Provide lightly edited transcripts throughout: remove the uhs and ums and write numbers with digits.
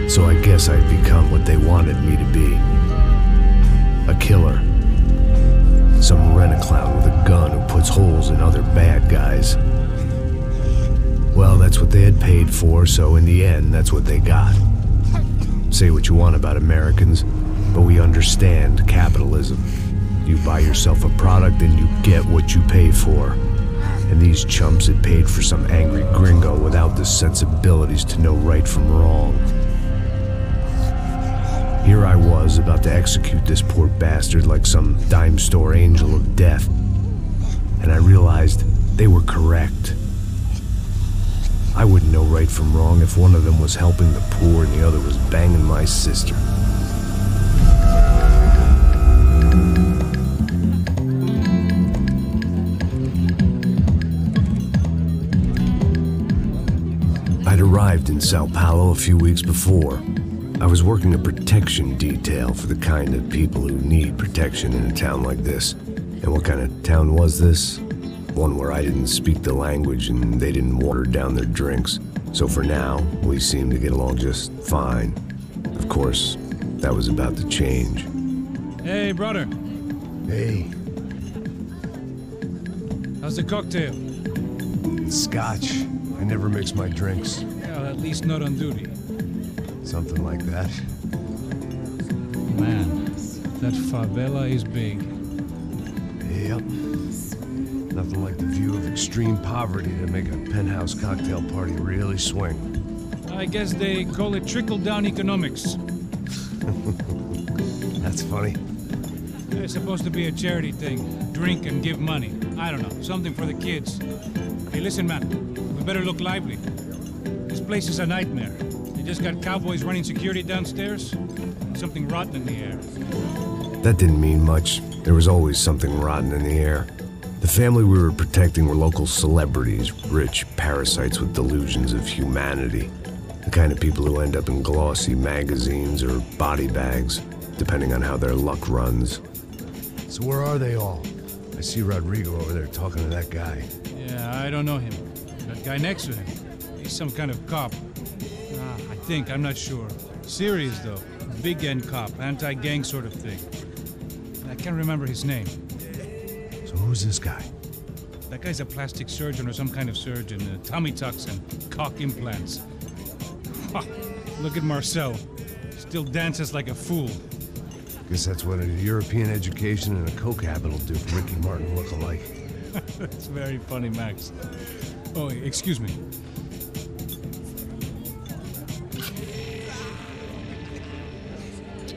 So I guess I'd become what they wanted me to be. A killer. Some rent-a-clown with a gun who puts holes in other bad guys. Well, that's what they had paid for, so in the end, that's what they got. Say what you want about Americans, but we understand capitalism. You buy yourself a product and you get what you pay for. And these chumps had paid for some angry gringo without the sensibilities to know right from wrong. Here I was, about to execute this poor bastard like some dime store angel of death. And I realized they were correct. I wouldn't know right from wrong if one of them was helping the poor and the other was banging my sister. I'd arrived in Sao Paulo a few weeks before. I was working a protection detail for the kind of people who need protection in a town like this. And what kind of town was this? One where I didn't speak the language and they didn't water down their drinks. So for now, we seemed to get along just fine. Of course, that was about to change. Hey, brother. Hey. How's the cocktail? It's scotch. I never mix my drinks. Well, at least not on duty. Something like that. Man, that favela is big. Yep. Nothing like the view of extreme poverty to make a penthouse cocktail party really swing. I guess they call it trickle-down economics. That's funny. It's supposed to be a charity thing. Drink and give money. I don't know, something for the kids. Hey, listen, man. We better look lively. This place is a nightmare. They just got cowboys running security downstairs. something rotten in the air. That didn't mean much. There was always something rotten in the air. The family we were protecting were local celebrities, rich parasites with delusions of humanity. The kind of people who end up in glossy magazines or body bags, depending on how their luck runs. So where are they all? I see Rodrigo over there talking to that guy. Yeah, I don't know him. That guy next to him, he's some kind of cop. I think, I'm not sure. Serious, though. Big end cop, anti-gang sort of thing. I can't remember his name. So who's this guy? That guy's a plastic surgeon or some kind of surgeon. Tummy tucks and cock implants. Look at Marcel. Still dances like a fool. Guess that's what a European education and a coke habit will do for Ricky Martin look-alike. That's very funny, Max. Oh, excuse me.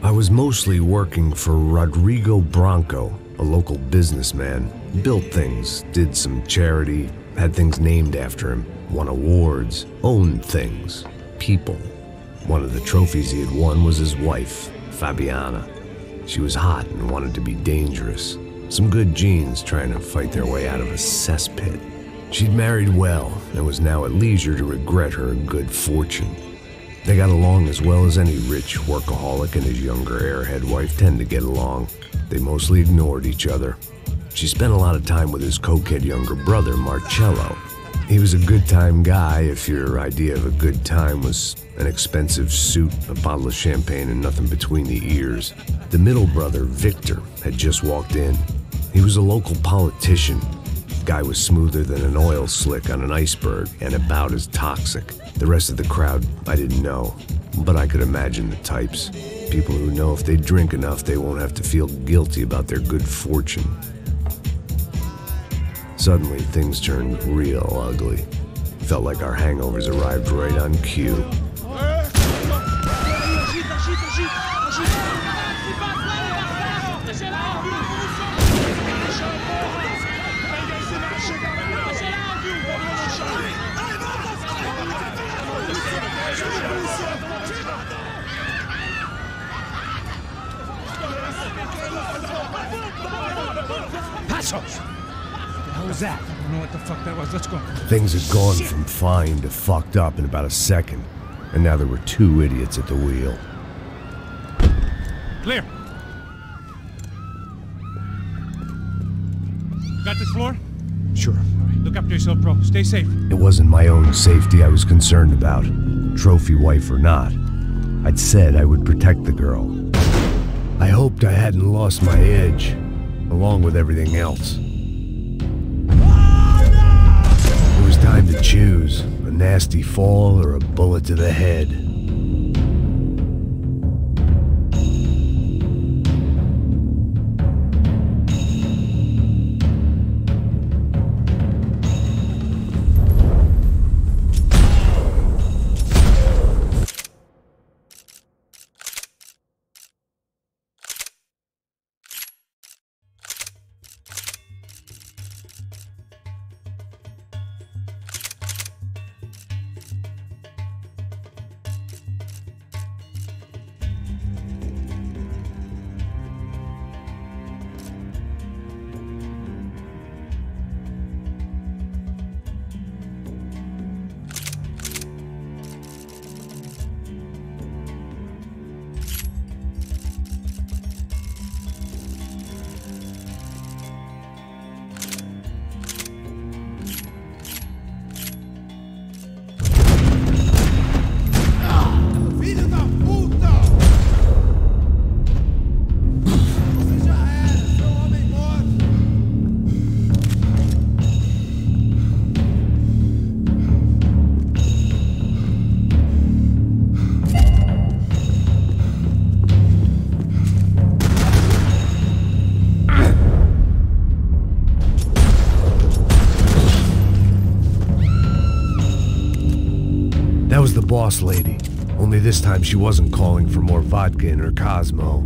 I was mostly working for Rodrigo Branco, a local businessman. Built things, did some charity, had things named after him, won awards, owned things, people. One of the trophies he had won was his wife, Fabiana. She was hot and wanted to be dangerous. Some good genes trying to fight their way out of a cesspit. She'd married well and was now at leisure to regret her good fortune. They got along as well as any rich workaholic and his younger airhead wife tend to get along. They mostly ignored each other. She spent a lot of time with his cokehead younger brother, Marcello. He was a good-time guy if your idea of a good time was an expensive suit, a bottle of champagne, and nothing between the ears. The middle brother, Victor, had just walked in. He was a local politician. Guy was smoother than an oil slick on an iceberg and about as toxic. The rest of the crowd, I didn't know, but I could imagine the types. People who know if they drink enough, they won't have to feel guilty about their good fortune. Suddenly, things turned real ugly. Felt like our hangovers arrived right on cue. Passos! What was that? I don't know what the fuck that was. Let's go. Things had gone from fine to fucked up in about a second, and now there were two idiots at the wheel. Clear. Got this floor? Sure. All right, look after yourself, bro. Stay safe. It wasn't my own safety I was concerned about, trophy wife or not. I'd said I would protect the girl. I hoped I hadn't lost my edge, along with everything else. It was time to choose, a nasty fall or a bullet to the head. That was the boss lady, only this time she wasn't calling for more vodka in her Cosmo.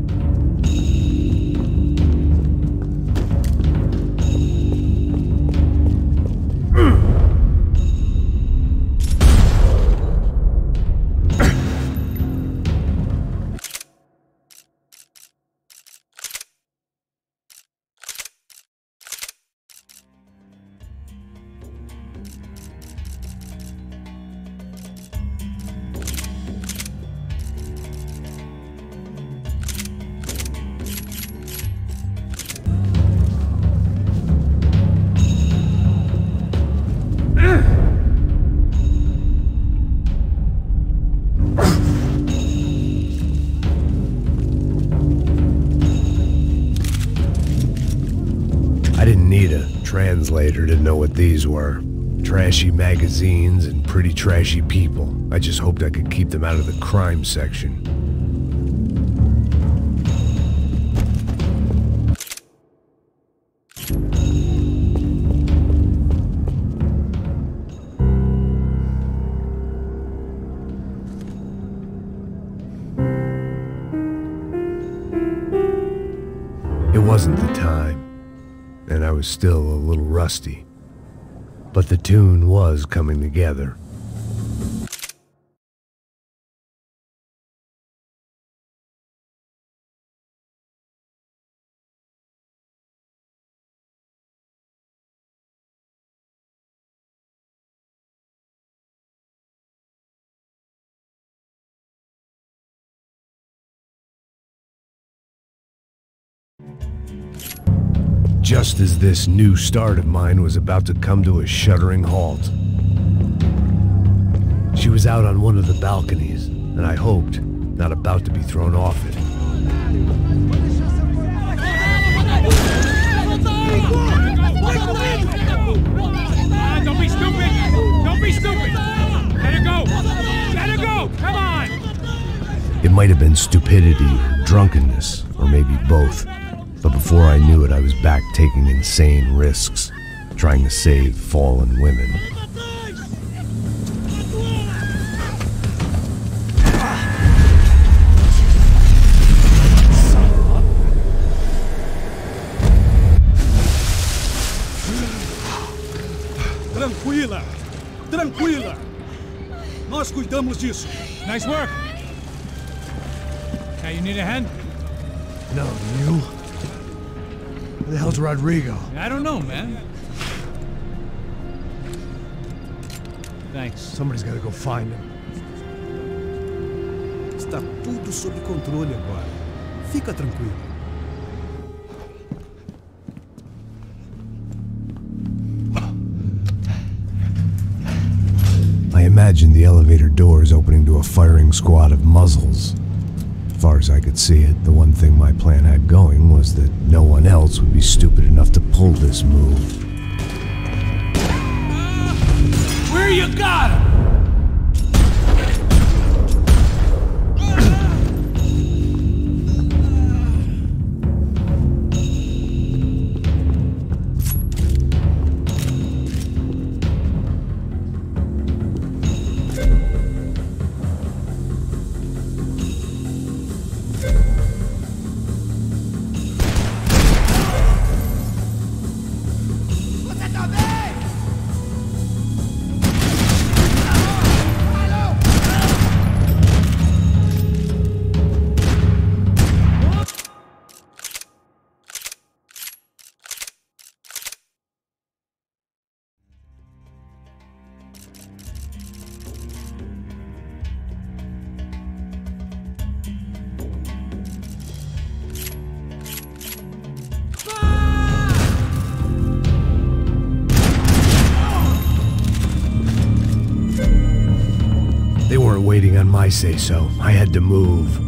seconds later to know what these were. Trashy magazines and pretty trashy people. I just hoped I could keep them out of the crime section. It wasn't the time, and I was still a little rusty. But the tune was coming together. Just as this new start of mine was about to come to a shuddering halt. She was out on one of the balconies, and I hoped not about to be thrown off it. Don't be stupid! Don't be stupid! Let her go! Let her go! Come on! It might have been stupidity, drunkenness, or maybe both. But before I knew it, I was back taking insane risks, trying to save fallen women. Tranquila! Tranquila! Nós cuidamos disso. Nice work! Hey, you need a hand? No, you? Where the hell's Rodrigo? I don't know, man. Thanks. Somebody's gotta go find him. Está tudo sob controle agora. Fica tranquilo. I imagined the elevator doors opening to a firing squad of muzzles. As far as I could see it, the one thing my plan had going was that no one else would be stupid enough to pull this move. Where you got him? They weren't waiting on my say-so. I had to move.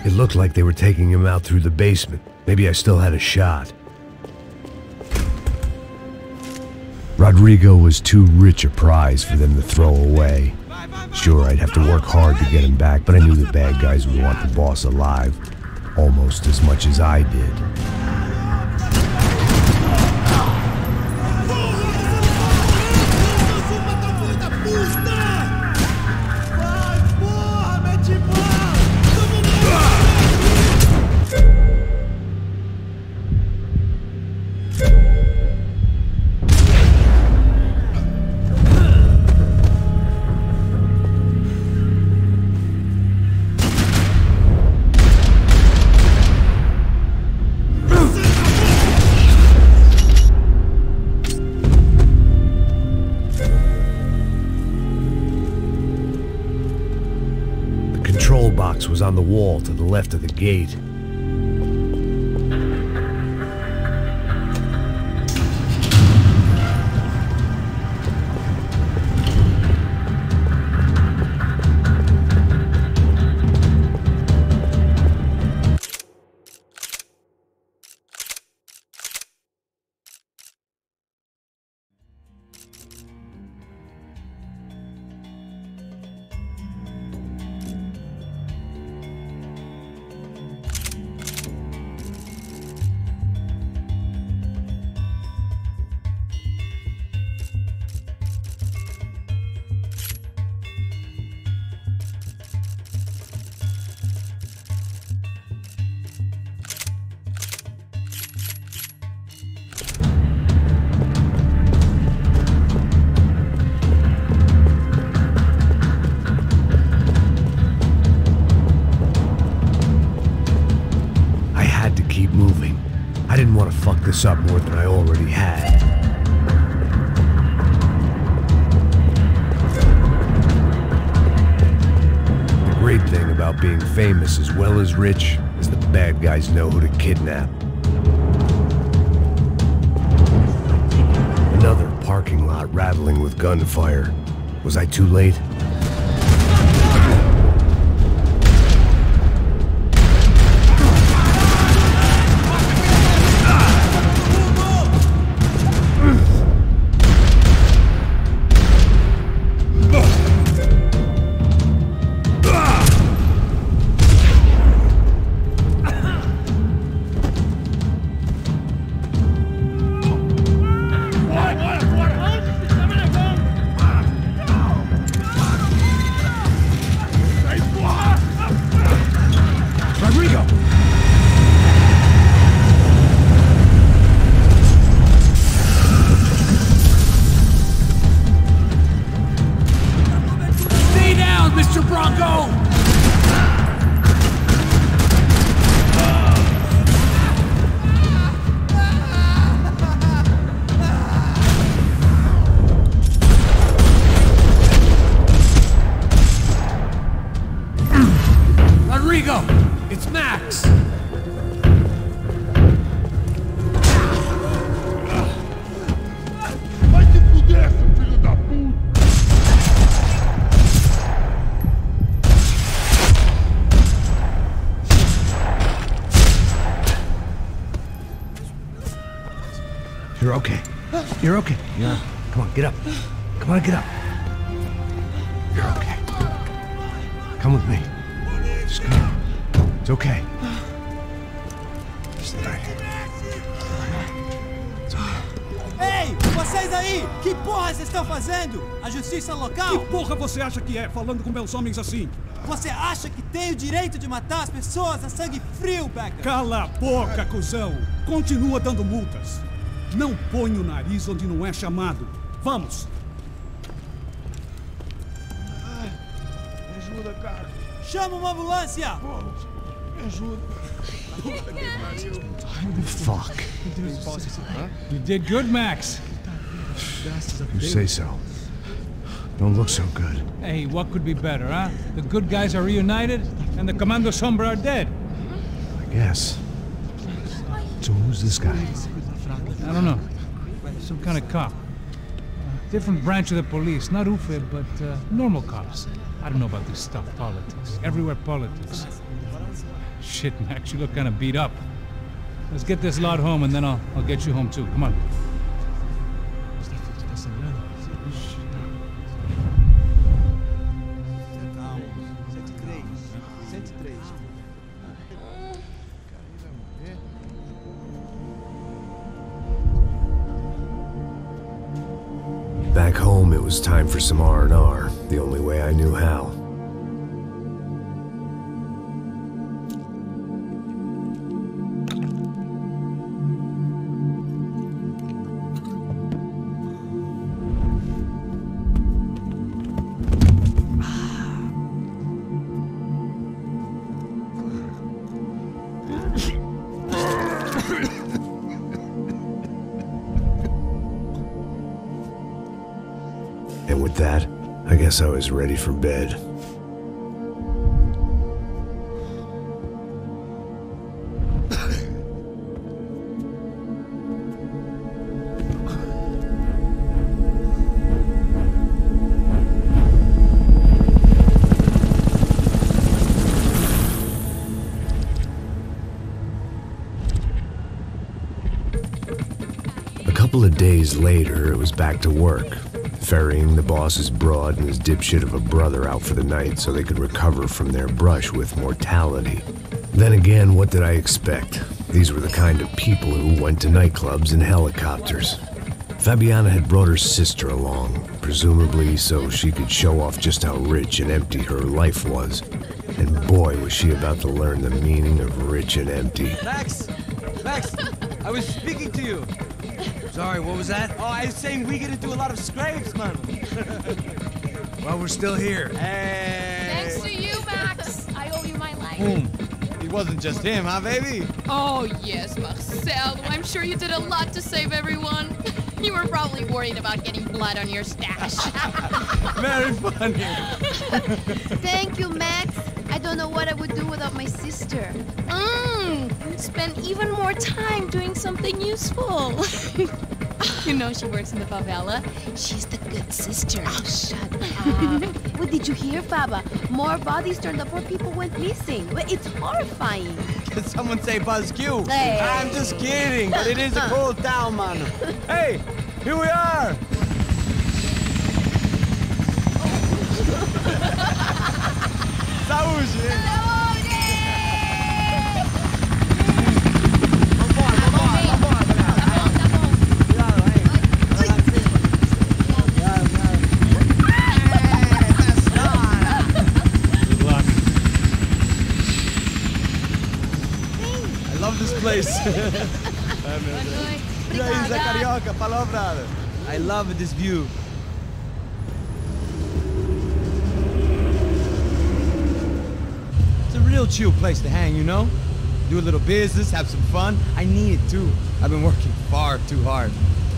It looked like they were taking him out through the basement. Maybe I still had a shot. Rodrigo was too rich a prize for them to throw away. Sure, I'd have to work hard to get him back, but I knew the bad guys would want the boss alive, almost as much as I did. box was on the wall to the left of the gate. I didn't want to fuck this up more than I already had. The great thing about being famous as well as rich is the bad guys know who to kidnap. Another parking lot rattling with gunfire. Was I too late? It's Max! Vai te fuder, seu filho da puta! You're okay. You're okay. Yeah. Come on, get up. Come on, get up. You're okay. Come with me. Just come on. It's okay. Just lie here. It's okay. Ei, vocês aí! Que porra vocês estão fazendo? A justiça local? Que porra você acha que é, falando com meus homens assim? Você acha que tem o direito de matar as pessoas a sangue frio, Becker? Cala a boca, cuzão! Continua dando multas. Não põe o nariz onde não é chamado. Vamos! Me ajuda, cara. Chama uma ambulância! Me ajuda. Fuck. You did good, Max. You say so. Don't look so good. Hey, what could be better, huh? The good guys are reunited, and the Commando Sombra are dead. I guess. So who's this guy? I don't know. Some kind of cop. Different branch of the police. Not UFE, but normal cops. I don't know about this stuff, politics. Everywhere politics. Shit, Max, you look kind of beat up. Let's get this lot home, and then I'll get you home too. Come on. Back home, it was time for some R&R, the only way I knew how. And with that, I guess I was ready for bed. couple of days later, it was back to work, ferrying the boss's broad and his dipshit of a brother out for the night so they could recover from their brush with mortality. Then again, what did I expect? These were the kind of people who went to nightclubs in helicopters. Fabiana had brought her sister along, presumably so she could show off just how rich and empty her life was. And boy, was she about to learn the meaning of rich and empty. Max! Max! I was speaking to you. Sorry, what was that? Oh, I was saying we get into a lot of scrapes, man. Well, we're still here. Hey! Thanks to you, Max. I owe you my life. It wasn't just him, huh, baby? Oh, yes, Marcel. I'm sure you did a lot to save everyone. You were probably worried about getting blood on your stash. Very funny. Thank you, Max. I don't know what I would do without my sister. Spend even more time doing something useful. You know she works in the favela. She's the good sister. Oh, shut up. What did you hear, Faba? More bodies turned up where people went missing. It's horrifying. Did someone say Buzz Q? Hey. I'm just kidding, but it is a cool town, man. Hey, here we are. Saúde! Place. Carioca, falou, brother. I love this view. It's a real chill place to hang, you know? Do a little business, have some fun. I need it too. I've been working far too hard.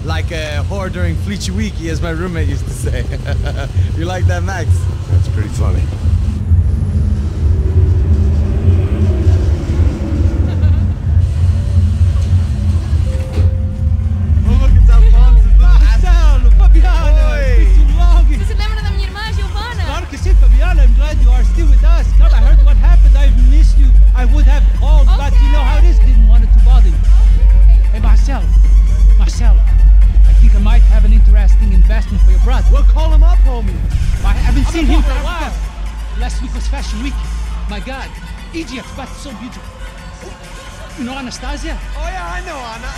Like a whore during Fleechy Weeky, as my roommate used to say. You like that, Max? That's pretty funny. Fashion Week. My God, Egypt, but so beautiful. You know Anastasia? Oh yeah, I know Anna.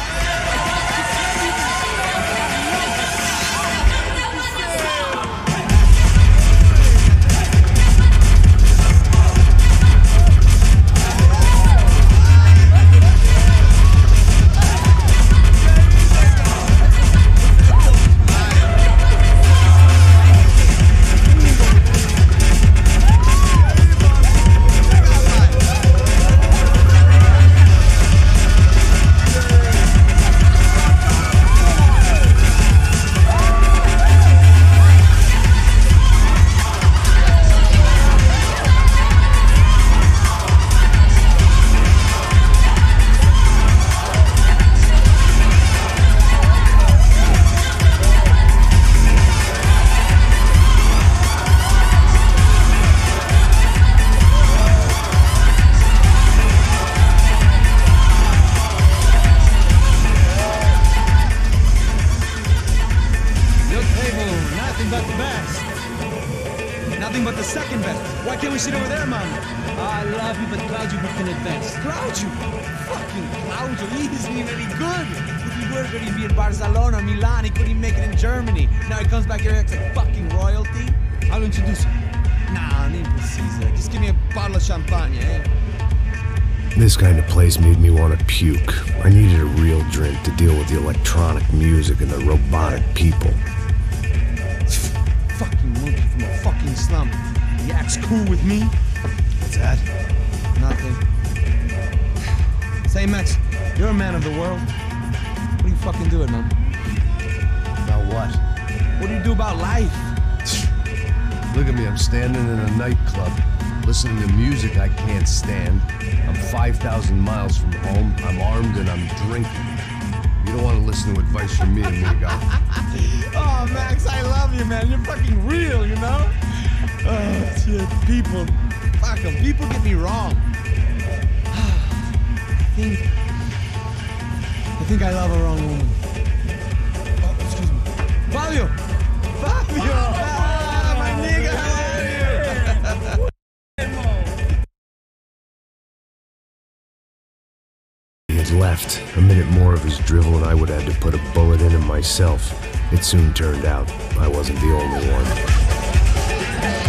This kind of place made me want to puke. I needed a real drink to deal with the electronic music and the robotic people. Fucking monkey from a fucking slum. He acts cool with me. What's that? Nothing. Say, Max, you're a man of the world. What do you fucking do it, man? About what? What do you do about life? Look at me, I'm standing in a nightclub, listening to music I can't stand. I'm 5,000 miles from home, I'm armed, and I'm drinking. You don't want to listen to advice from me, amigo. Oh, Max, I love you, man. You're fucking real, you know? Oh, shit, people. Fuck them. People get me wrong. I think I love a wrong woman. Fabio! Fabio! Ah, my nigga, how are you? He had left. A minute more of his drivel and I would have had to put a bullet in him myself. It soon turned out I wasn't the only one.